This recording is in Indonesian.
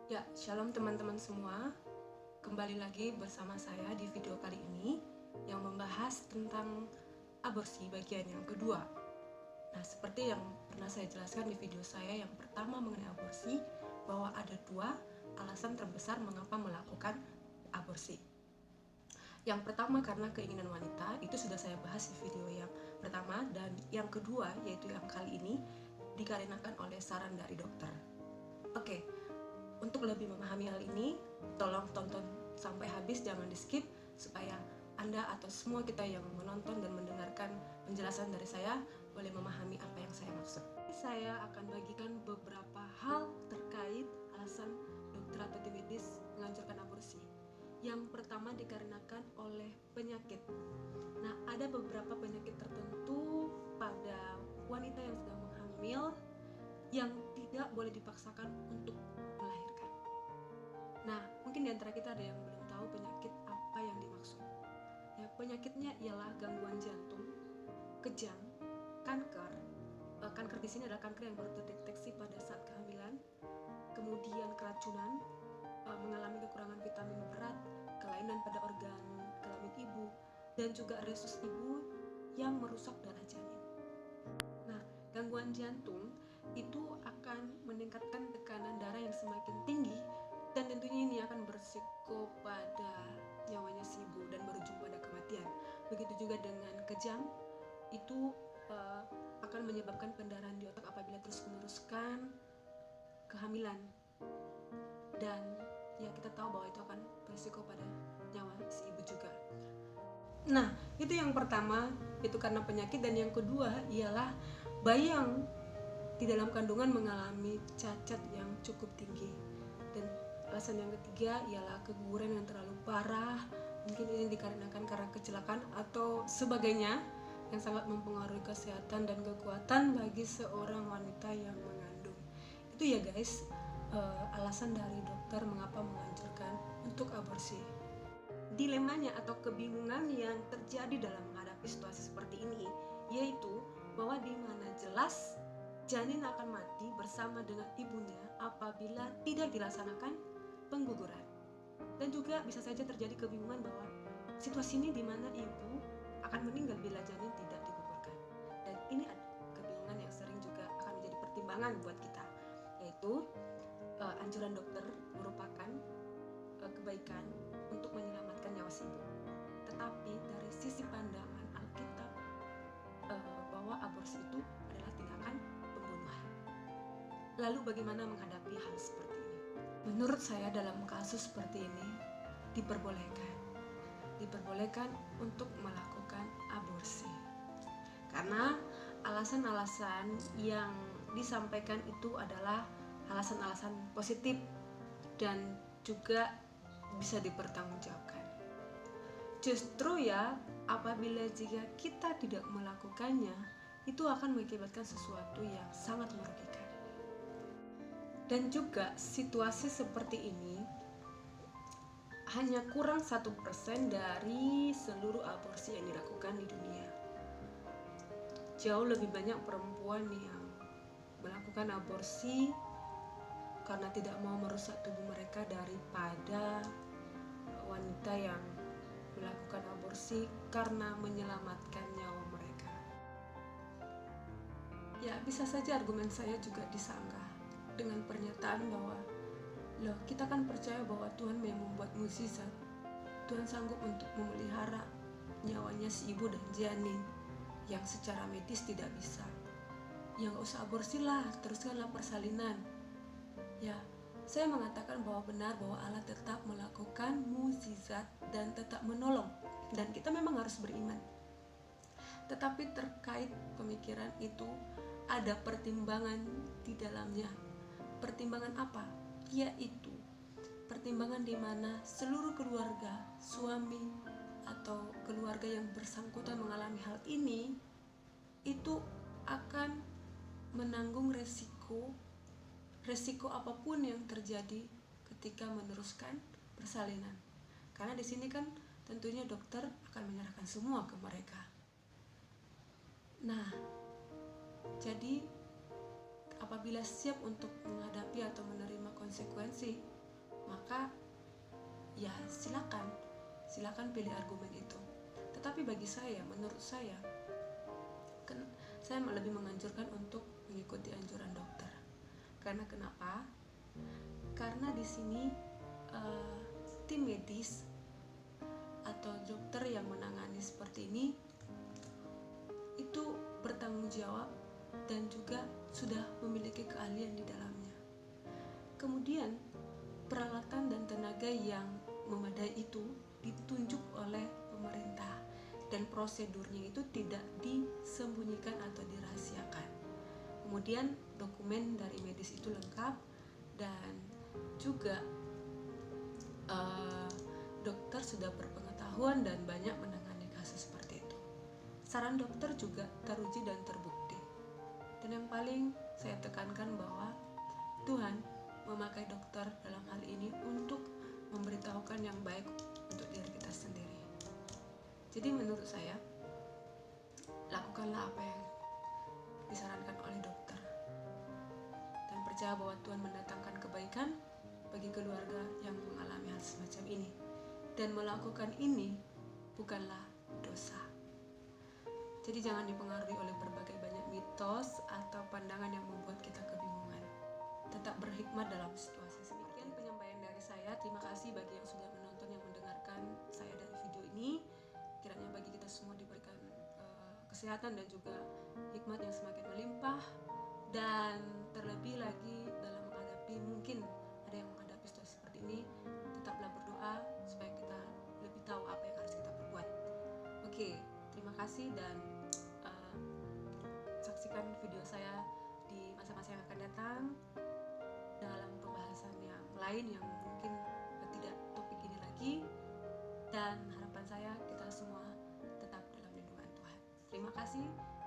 Ya, shalom teman-teman semua. Kembali lagi bersama saya di video kali ini yang membahas tentang aborsi bagian yang kedua. Nah, seperti yang pernah saya jelaskan di video saya yang pertama mengenai aborsi, bahwa ada dua alasan terbesar mengapa melakukan aborsi. Yang pertama karena keinginan wanita, itu sudah saya bahas di video yang pertama, dan yang kedua yaitu yang kali ini dikarenakan oleh saran dari dokter. Oke, untuk lebih memahami hal ini, tolong tonton sampai habis, jangan di skip, supaya Anda atau semua kita yang menonton dan mendengarkan penjelasan dari saya boleh memahami apa yang saya maksud. Saya akan bagikan beberapa hal terkait alasan dokter atau tim medis menganjurkan aborsi. Yang pertama dikarenakan oleh penyakit. Nah, ada beberapa penyakit tertentu pada wanita yang sedang hamil yang tidak boleh dipaksakan untuk melahirkan. Nah, mungkin di antara kita ada yang belum tahu penyakit apa yang dimaksud. Ya, penyakitnya ialah gangguan jantung, kejang, kanker. Kanker di sini adalah kanker yang baru terdeteksi pada saat kehamilan, kemudian keracunan, mengalami kekurangan vitamin berat, kelainan pada organ kelamin ibu, dan juga resus ibu yang merusak darah janin. Nah, gangguan jantung itu akan meningkatkan tekanan darah yang semakin tinggi, dan tentunya ini akan berisiko pada nyawanya si ibu dan berujung pada kematian. Begitu juga dengan kejang, itu akan menyebabkan pendarahan di otak apabila terus meneruskan kehamilan, dan ya kita tahu bahwa itu akan berisiko pada nyawa si ibu juga. Nah, itu yang pertama, itu karena penyakit, dan yang kedua ialah bayi yang di dalam kandungan mengalami cacat yang cukup tinggi. Dan alasan yang ketiga ialah keguguran yang terlalu parah, mungkin ini dikarenakan karena kecelakaan atau sebagainya, yang sangat mempengaruhi kesehatan dan kekuatan bagi seorang wanita yang mengandung. Itu ya guys, alasan dari dokter mengapa menganjurkan untuk aborsi. Dilemanya atau kebingungan yang terjadi dalam menghadapi situasi seperti ini yaitu bahwa di mana jelas janin akan mati bersama dengan ibunya apabila tidak dilaksanakan pengguguran. Dan juga bisa saja terjadi kebingungan bahwa situasi ini di mana ibu akan meninggal bila janin tidak digugurkan. Dan ini adalah kebingungan yang sering juga akan menjadi pertimbangan buat kita, yaitu anjuran dokter merupakan kebaikan untuk menyelamatkan nyawa si ibu. Tetapi dari sisi pandangan Alkitab, bahwa aborsi itu adalah tindakan pembunuhan. Lalu bagaimana menghadapi hal seperti ini? Menurut saya dalam kasus seperti ini diperbolehkan untuk melakukan aborsi. Karena alasan-alasan yang disampaikan itu adalah alasan-alasan positif dan juga bisa dipertanggungjawabkan. Justru ya, apabila jika kita tidak melakukannya, itu akan mengakibatkan sesuatu yang sangat merugikan. Dan juga situasi seperti ini hanya kurang 1% dari seluruh aborsi yang dilakukan di dunia. Jauh lebih banyak perempuan yang melakukan aborsi karena tidak mau merusak tubuh mereka daripada wanita yang melakukan aborsi karena menyelamatkan nyawa mereka. Ya, bisa saja argumen saya juga disanggah dengan pernyataan bahwa loh, kita kan percaya bahwa Tuhan yang membuat mukjizat. Tuhan sanggup untuk memelihara nyawanya si ibu dan janin yang secara medis tidak bisa. Ya gak usah aborsi lah, teruskanlah persalinan. Ya, saya mengatakan bahwa benar bahwa Allah tetap melakukan mukjizat dan tetap menolong, dan kita memang harus beriman. Tetapi terkait pemikiran itu ada pertimbangan di dalamnya. Pertimbangan apa? Yaitu pertimbangan di mana seluruh keluarga, suami atau keluarga yang bersangkutan mengalami hal ini itu akan menanggung resiko apapun yang terjadi ketika meneruskan persalinan. Karena di sini kan tentunya dokter akan menyerahkan semua ke mereka. Nah, jadi apabila siap untuk menghadapi atau menerima konsekuensi maka ya silakan pilih argumen itu. Tetapi bagi saya, menurut saya, saya lebih menganjurkan untuk mengikuti anjuran dokter. Karena kenapa? Karena di sini tim medis atau dokter yang menangani seperti ini itu bertanggung jawab dan juga sudah memiliki keahlian di dalamnya. Kemudian peralatan dan tenaga yang memadai itu ditunjuk oleh pemerintah dan prosedurnya itu tidak disembunyikan atau dirahasiakan. Kemudian dokumen dari medis itu lengkap dan juga dokter sudah berpengetahuan dan banyak menangani kasus seperti itu. Saran dokter juga teruji dan terbukti. Dan yang paling saya tekankan bahwa Tuhan memakai dokter dalam hal ini untuk memberitahukan yang baik untuk diri kita sendiri. Jadi menurut saya, lakukanlah apa yang disarankan oleh dokter dan percaya bahwa Tuhan mendatangkan kebaikan bagi keluarga yang mengalami hal semacam ini. Dan melakukan ini bukanlah dosa. Jadi jangan dipengaruhi oleh berbagai banyak mitos atau pandangan yang membuat kita kebingungan. Tetap berhikmat dalam situasi. Demikian penyampaian dari saya. Terima kasih bagi yang sudah menonton, yang mendengarkan saya dari video ini. Kiranya bagi kita semua diberikan kesehatan dan juga hikmat yang semakin melimpah. Dan terlebih lagi dalam menghadapi, mungkin ada yang menghadapi situasi seperti ini, tetaplah berdoa supaya kita lebih tahu apa yang harus kita perbuat. Oke, terima kasih dan saksikan video saya di masa-masa yang akan datang dalam pembahasan yang lain yang mungkin tidak topik ini lagi. Dan harapan saya kita semua tetap dalam lindungan Tuhan. Terima kasih.